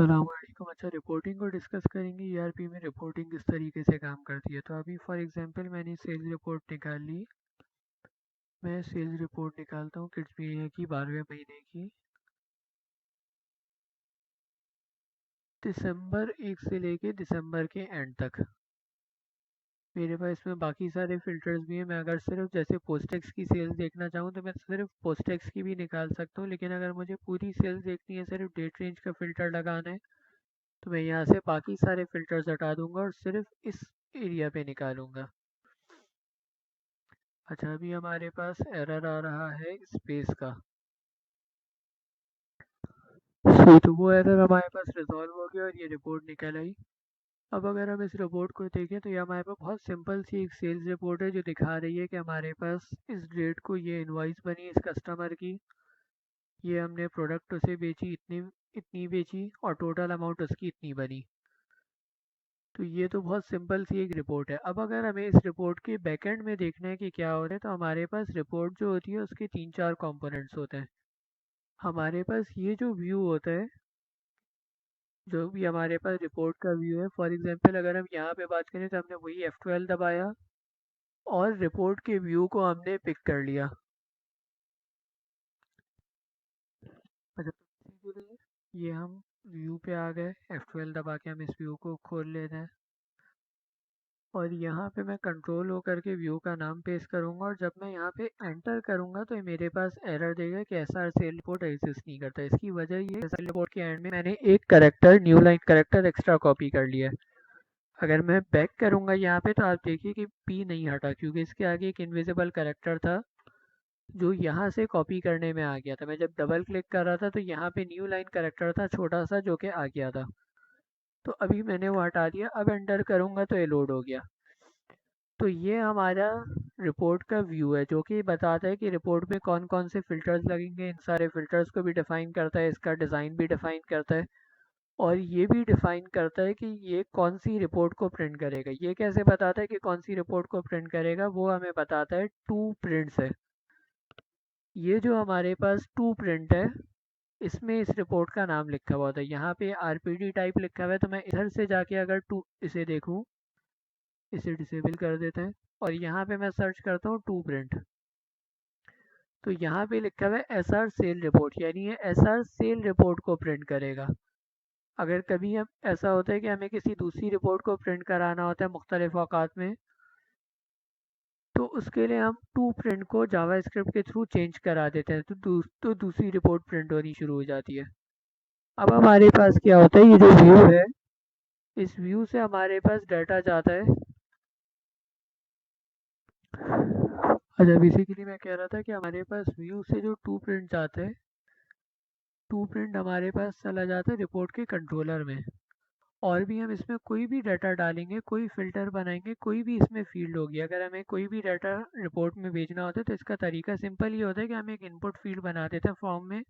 अस्सलामुअलैकुम। अच्छा, रिपोर्टिंग को डिस्कस करेंगे। ईआरपी में रिपोर्टिंग किस तरीके से काम करती है। तो अभी फॉर एग्जांपल मैंने सेल्स रिपोर्ट निकाल ली। मैं सेल्स रिपोर्ट निकालता हूँ किड्स पीरियड की 12वें महीने की, दिसंबर 1 से लेके दिसंबर के एंड तक। मेरे पास इसमें बाकी सारे फिल्टर्स भी हैं। मैं अगर सिर्फ जैसे पोस्टेक्स की सेल्स देखना चाहूँ तो मैं सिर्फ पोस्टेक्स की भी निकाल सकता हूँ, लेकिन अगर मुझे पूरी सेल्स देखनी है, सिर्फ डेट रेंज का फ़िल्टर लगाना है, तो मैं यहाँ से बाकी सारे फ़िल्टर्स हटा दूंगा और सिर्फ इस एरिया पे निकालूंगा। अच्छा, अभी हमारे पास एरर आ रहा है स्पेस का। तो वो एरर हमारे पास रिजॉल्व हो गया और ये रिपोर्ट निकल आई। अब अगर हम इस रिपोर्ट को देखें तो ये हमारे पास बहुत सिंपल सी एक सेल्स रिपोर्ट है जो दिखा रही है कि हमारे पास इस डेट को ये इनवॉइस बनी इस कस्टमर की, ये हमने प्रोडक्ट उसे बेची, इतनी इतनी बेची और टोटल अमाउंट उसकी इतनी बनी। तो ये तो बहुत सिंपल सी एक रिपोर्ट है। अब अगर हमें इस रिपोर्ट के बैकएंड में देखना है कि क्या हो रहा है, तो हमारे पास रिपोर्ट जो होती है उसके 3-4 कंपोनेंट्स होते हैं। हमारे पास ये जो व्यू होता है, जो भी हमारे पास रिपोर्ट का व्यू है, फॉर एग्जांपल अगर हम यहाँ पे बात करें तो हमने वही F12 दबाया और रिपोर्ट के व्यू को हमने पिक कर लिया। अच्छा, तो ये हम व्यू पे आ गए, F12 दबा के हम इस व्यू को खोल लेते हैं और यहाँ पे मैं कंट्रोल हो करके व्यू का नाम पेस्ट करूँगा और जब मैं यहाँ पे एंटर करूँगा तो ये मेरे पास एरर देगा कि एसआर सेल रिपोर्ट एग्जिस्ट नहीं करता। इसकी वजह ये सेल रिपोर्ट के एंड में मैंने एक character, new line character extra copy कर लिया है। अगर मैं बैक करूँगा यहाँ पे तो आप देखिए कि पी नहीं हटा, क्योंकि इसके आगे एक इनविजिबल करेक्टर था जो यहाँ से कॉपी करने में आ गया था। मैं जब डबल क्लिक कर रहा था तो यहाँ पे न्यू लाइन करेक्टर था छोटा सा जो कि आ गया था, तो अभी मैंने वो हटा दिया। अब एंटर करूँगा तो ये लोड हो गया। तो ये हमारा रिपोर्ट का व्यू है जो कि बताता है कि रिपोर्ट में कौन कौन से फ़िल्टर्स लगेंगे। इन सारे फ़िल्टर्स को भी डिफ़ाइन करता है, इसका डिज़ाइन भी डिफ़ाइन करता है और ये भी डिफ़ाइन करता है कि ये कौन सी रिपोर्ट को प्रिंट करेगा। ये कैसे बताता है कि कौन सी रिपोर्ट को प्रिंट करेगा, वो हमें बताता है टू प्रिंट से। ये जो हमारे पास टू प्रिंट है, इसमें इस रिपोर्ट का नाम लिखा हुआ था। यहाँ पे आरपीडी टाइप लिखा हुआ है, तो मैं इधर से जाके अगर टू इसे देखूँ, इसे डिसेबल कर देते हैं और यहाँ पे मैं सर्च करता हूँ टू प्रिंट, तो यहाँ पे लिखा हुआ है एसआर सेल रिपोर्ट, यानी ये एसआर सेल रिपोर्ट को प्रिंट करेगा। अगर कभी हम ऐसा होता है कि हमें किसी दूसरी रिपोर्ट को प्रिंट कराना होता है मुख्तलिफ औकात में, तो उसके लिए हम टू प्रिंट को जावास्क्रिप्ट के थ्रू चेंज करा देते हैं, तो दूसरी रिपोर्ट प्रिंट होनी शुरू हो जाती है। अब हमारे पास क्या होता है, ये जो व्यू है, इस व्यू से हमारे पास डाटा जाता है। अच्छा, बेसिकली मैं कह रहा था कि हमारे पास व्यू से जो टू प्रिंट जाता है, टू प्रिंट हमारे पास चला जाता है रिपोर्ट के कंट्रोलर में। और भी हम इसमें कोई भी डाटा डालेंगे, कोई फ़िल्टर बनाएंगे, कोई भी इसमें फील्ड होगी, अगर हमें कोई भी डाटा रिपोर्ट में भेजना होता है तो इसका तरीका सिंपल ये होता है कि हम एक इनपुट फील्ड बना देते हैं फॉर्म में,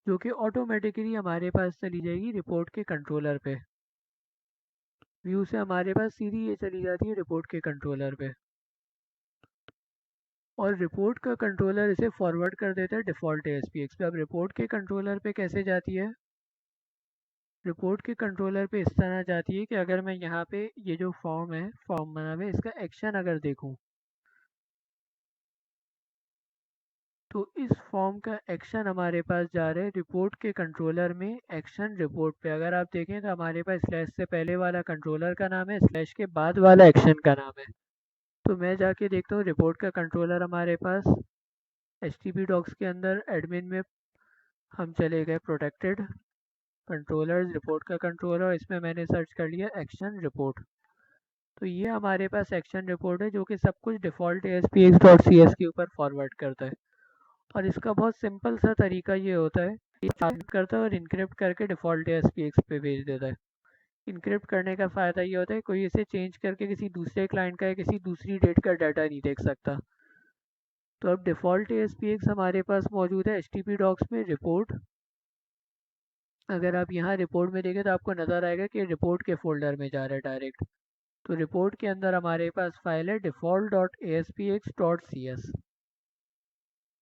जो कि ऑटोमेटिकली हमारे पास चली जाएगी रिपोर्ट के कंट्रोलर पे। व्यू से हमारे पास सीधी ये चली जाती है रिपोर्ट के कंट्रोलर पे और रिपोर्ट का कंट्रोलर इसे फॉरवर्ड कर देता है डिफ़ॉल्ट ASPX पे। अब रिपोर्ट के कंट्रोलर पे कैसे जाती है, रिपोर्ट के कंट्रोलर पे इस तरह जाती है कि अगर मैं यहाँ पे ये जो फॉर्म है, फॉर्म बना हुआ है, इसका एक्शन अगर देखूँ तो इस फॉर्म का एक्शन हमारे पास जा रहा है रिपोर्ट के कंट्रोलर में एक्शन रिपोर्ट पे। अगर आप देखें तो हमारे पास स्लैश से पहले वाला कंट्रोलर का नाम है, स्लैश के बाद वाला एक्शन का नाम है। तो मैं जाके देखता हूँ रिपोर्ट का कंट्रोलर हमारे पास HTTP डॉक्स के अंदर एडमिन में हम चले गए प्रोटेक्टेड कंट्रोलर्स, रिपोर्ट का कंट्रोलर, इसमें मैंने सर्च कर लिया एक्शन रिपोर्ट। तो ये हमारे पास एक्शन रिपोर्ट है जो कि सब कुछ डिफ़ॉल्ट ASPX.CS के ऊपर फॉरवर्ड करता है। और इसका बहुत सिंपल सा तरीका ये होता है, ये करता है और इनक्रिप्ट करके डिफ़ॉल्ट ASPX पे भेज देता है। इनक्रिप्ट करने का फ़ायदा ये होता है कोई इसे चेंज करके किसी दूसरे क्लाइंट का या किसी दूसरी डेट का डाटा नहीं देख सकता। तो अब डिफ़ॉल्ट ASPX हमारे पास मौजूद है HTTP डॉक्स में रिपोर्ट। अगर आप यहाँ रिपोर्ट में देखें तो आपको नज़र आएगा कि रिपोर्ट के फोल्डर में जा रहा है डायरेक्ट। तो रिपोर्ट के अंदर हमारे पास फाइल है default.aspx.cs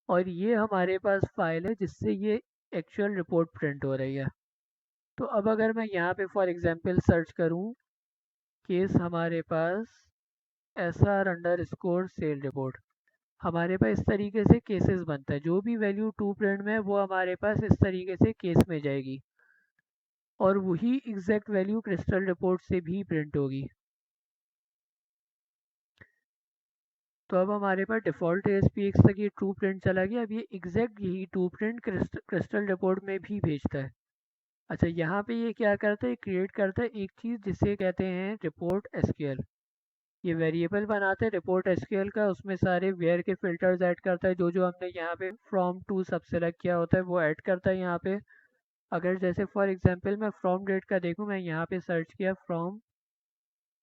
और ये हमारे पास फाइल है जिससे ये एक्चुअल रिपोर्ट प्रिंट हो रही है। तो अब अगर मैं यहाँ पे फॉर एग्जांपल सर्च करूँ केस हमारे पास SR_सेल रिपोर्ट, हमारे पास इस तरीके से केसेस बनता है। जो भी वैल्यू टू प्रिंट में है वो हमारे पास इस तरीके से केस में जाएगी और वही एग्जैक्ट वैल्यू क्रिस्टल रिपोर्ट से भी प्रिंट होगी। तो अब हमारे पास डिफ़ॉल्ट ASPX तक ये ट्रू प्रिंट चला गया। अब ये एग्जैक्ट यही ट्रू प्रिंट क्रिस्टल रिपोर्ट में भी भेजता है। अच्छा, यहाँ पे ये क्या करता है, क्रिएट करता है एक चीज़ जिसे कहते हैं रिपोर्ट SQL। ये वेरिएबल बनाते हैं रिपोर्ट SQL का, उसमें सारे वेयर के फिल्टर्स ऐड करता है। जो जो हमने यहाँ पे फ्रॉम टू सब सेलेक्ट किया होता है वो ऐड करता है यहाँ पे। अगर जैसे फॉर एग्जांपल मैं फ्रॉम डेट का देखूँ, मैं यहाँ पे सर्च किया फ्रॉम,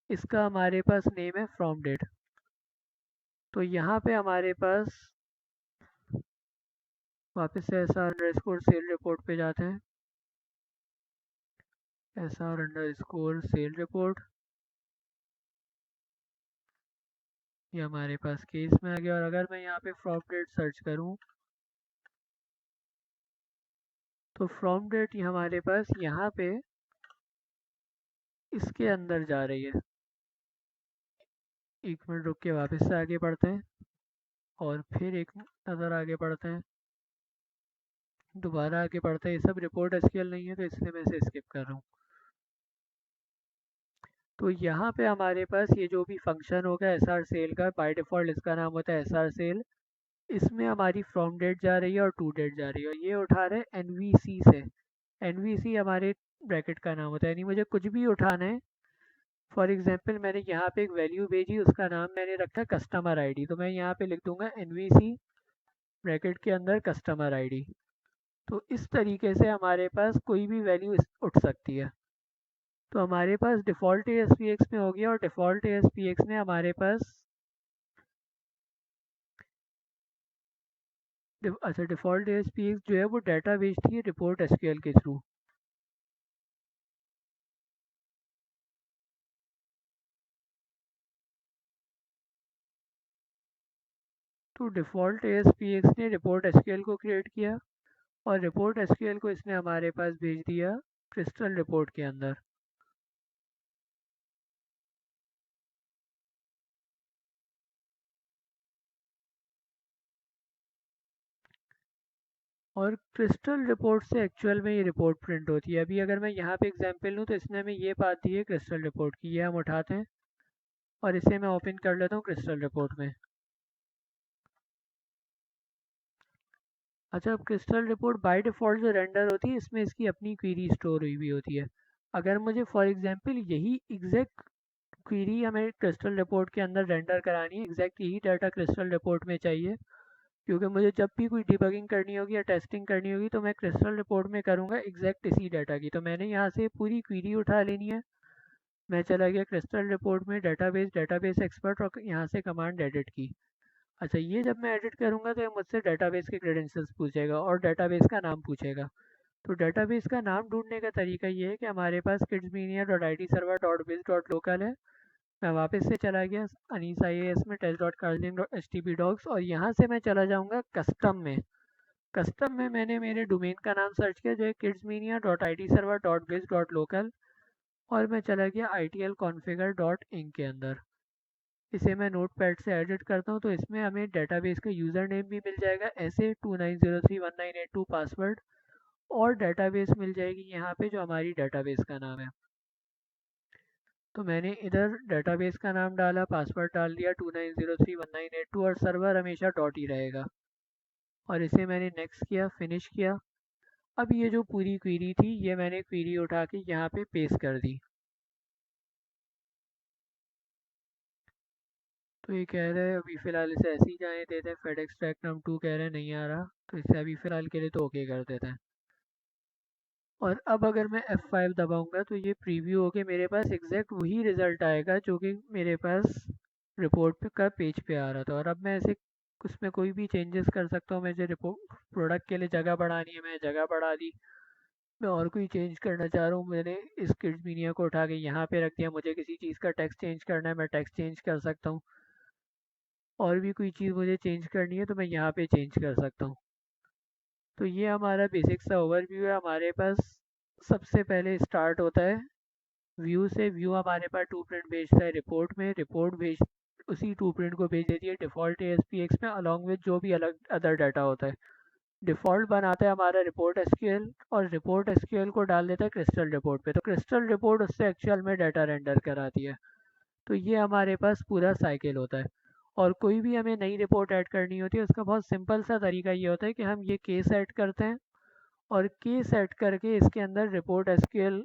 इसका हमारे पास नेम है फ्रॉम डेट। तो यहाँ पे हमारे पास वापस से SR_सेल रिपोर्ट पे जाते हैं। SR_सेल रिपोर्ट, ये हमारे पास केस में आ गया। और अगर मैं यहाँ पे फ्रॉम डेट सर्च करूँ तो फ्रॉम डेट हमारे पास यहाँ पे इसके अंदर जा रही है। एक मिनट रुक के वापस से आगे बढ़ते हैं और फिर एक नज़र आगे बढ़ते हैं, दोबारा आगे बढ़ते हैं। ये सब रिपोर्ट SQL नहीं है तो इसलिए मैं इसे स्किप कर रहा हूँ। तो यहाँ पे हमारे पास ये जो भी फंक्शन होगा SR सेल का, बाय डिफ़ॉल्ट इसका नाम होता है SR सेल। इसमें हमारी फ्रॉम डेट जा रही है और टू डेट जा रही है, और ये उठा रहे हैं NVC से। NVC हमारे ब्रैकेट का नाम होता है, यानी मुझे कुछ भी उठाना है। फॉर एग्जांपल मैंने यहाँ पे एक वैल्यू भेजी, उसका नाम मैंने रखा कस्टमर आईडी, तो मैं यहाँ पे लिख दूंगा NVC ब्रैकेट के अंदर कस्टमर आईडी। तो इस तरीके से हमारे पास कोई भी वैल्यू उठ सकती है। तो हमारे पास डिफ़ॉल्ट ASPX में हो गया, और डिफ़ॉल्ट ASPX ने हमारे पास अच्छा, डिफ़ॉल्ट ASPX जो है वो डाटा भेजती है रिपोर्ट SQL के थ्रू। तो डिफ़ॉल्ट ASPX ने रिपोर्ट SQL को क्रिएट किया और रिपोर्ट SQL को इसने हमारे पास भेज दिया क्रिस्टल रिपोर्ट के अंदर। और क्रिस्टल रिपोर्ट से एक्चुअल में ये रिपोर्ट प्रिंट होती है। अभी अगर मैं यहाँ पे एग्जांपल लूँ तो इसने हमें ये बात दी है क्रिस्टल रिपोर्ट की, ये हम उठाते हैं और इसे मैं ओपन कर लेता हूँ क्रिस्टल रिपोर्ट में। अच्छा, अब क्रिस्टल रिपोर्ट बाय डिफ़ॉल्ट जो रेंडर होती है इसमें इसकी अपनी क्वेरी स्टोर हुई भी होती है। अगर मुझे फॉर एग्जांपल यही एग्जैक्ट क्वेरी हमें क्रिस्टल रिपोर्ट के अंदर रेंडर करानी है, एग्जैक्ट यही डाटा क्रिस्टल रिपोर्ट में चाहिए, क्योंकि मुझे जब भी कोई डिबगिंग करनी होगी या टेस्टिंग करनी होगी तो मैं क्रिस्टल रिपोर्ट में करूँगा एग्जैक्ट इसी डाटा की। तो मैंने यहाँ से पूरी क्वेरी उठा लेनी है। मैं चला गया क्रिस्टल रिपोर्ट में, डेटाबेस एक्सपर्ट, और यहाँ से कमांड एडिट की। अच्छा, ये जब मैं एडिट करूँगा तो ये मुझसे डेटाबेस के क्रेडेंशियल्स पूछेगा और डेटाबेस का नाम पूछेगा। तो डेटाबेस का नाम ढूंढने का तरीका ये है कि हमारे पास kidsmedia.id server.biz.local है। मैं वापस से चला गया अनीस IAS में test.counseling.htpdocs, और यहाँ से मैं चला जाऊँगा कस्टम में। कस्टम में मैंने मेरे डोमेन का नाम सर्च किया जो है kidsmedia.idserver.biz.local, और मैं चला गया itlconfigure.inc के अंदर। इसे मैं नोट पैड से एडिट करता हूँ तो इसमें हमें डेटाबेस का यूज़र नेम भी मिल जाएगा ऐसे 29031982 पासवर्ड, और डेटाबेस मिल जाएगी यहाँ पे जो हमारी डेटाबेस का नाम है। तो मैंने इधर डेटाबेस का नाम डाला, पासवर्ड डाल दिया 29031982, और सर्वर हमेशा डॉट ही रहेगा, और इसे मैंने नेक्स्ट किया, फिनिश किया। अब ये जो पूरी क्वेरी थी ये मैंने क्वेरी उठा के यहाँ पे पेस्ट कर दी। तो ये कह रहे हैं अभी फ़िलहाल इसे ऐसे ही जाने देते हैं, फेडेक्स ट्रैक नंबर 2 कह रहे हैं नहीं आ रहा, तो इसे अभी फ़िलहाल के लिए तो ओके कर देते हैं। और अब अगर मैं F5 दबाऊंगा तो ये प्रीव्यू होके मेरे पास एग्जैक्ट वही रिज़ल्ट आएगा जो कि मेरे पास रिपोर्ट पे का पेज पे आ रहा था। और अब मैं ऐसे उसमें कोई भी चेंजेस कर सकता हूँ। मुझे रिपोर्ट प्रोडक्ट के लिए जगह बढ़ानी है, मैं जगह बढ़ा दी। मैं और कोई चेंज करना चाह रहा हूँ, मैंने इस किड्स मीडिया को उठा के यहाँ पे रख दिया। मुझे किसी चीज़ का टेक्स्ट चेंज करना है, मैं टेक्स्ट चेंज कर सकता हूँ। और भी कोई चीज़ मुझे चेंज करनी है तो मैं यहाँ पे चेंज कर सकता हूँ। तो ये हमारा बेसिक सा ओवरव्यू है। हमारे पास सबसे पहले स्टार्ट होता है व्यू से। व्यू हमारे पास टू प्रिंट भेजता है रिपोर्ट में, रिपोर्ट भेज उसी टू प्रिंट को भेज देती है डिफ़ॉल्ट ASPX में अलॉन्ग विद जो भी अलग अदर डाटा होता है। डिफ़ॉल्ट बनाता है हमारा रिपोर्ट SQL, और रिपोर्ट SQL को डाल देता है क्रिस्टल रिपोर्ट पे, तो क्रिस्टल रिपोर्ट उससे एक्चुअल में डाटा रेंडर कराती है। तो ये हमारे पास पूरा साइकिल होता है। और कोई भी हमें नई रिपोर्ट ऐड करनी होती है उसका बहुत सिंपल सा तरीका ये होता है कि हम ये केस ऐड करते हैं, और की सेट करके इसके अंदर रिपोर्ट SQL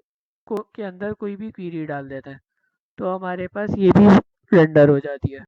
को के अंदर कोई भी क्वेरी डाल देते हैं, तो हमारे पास ये भी रेंडर हो जाती है।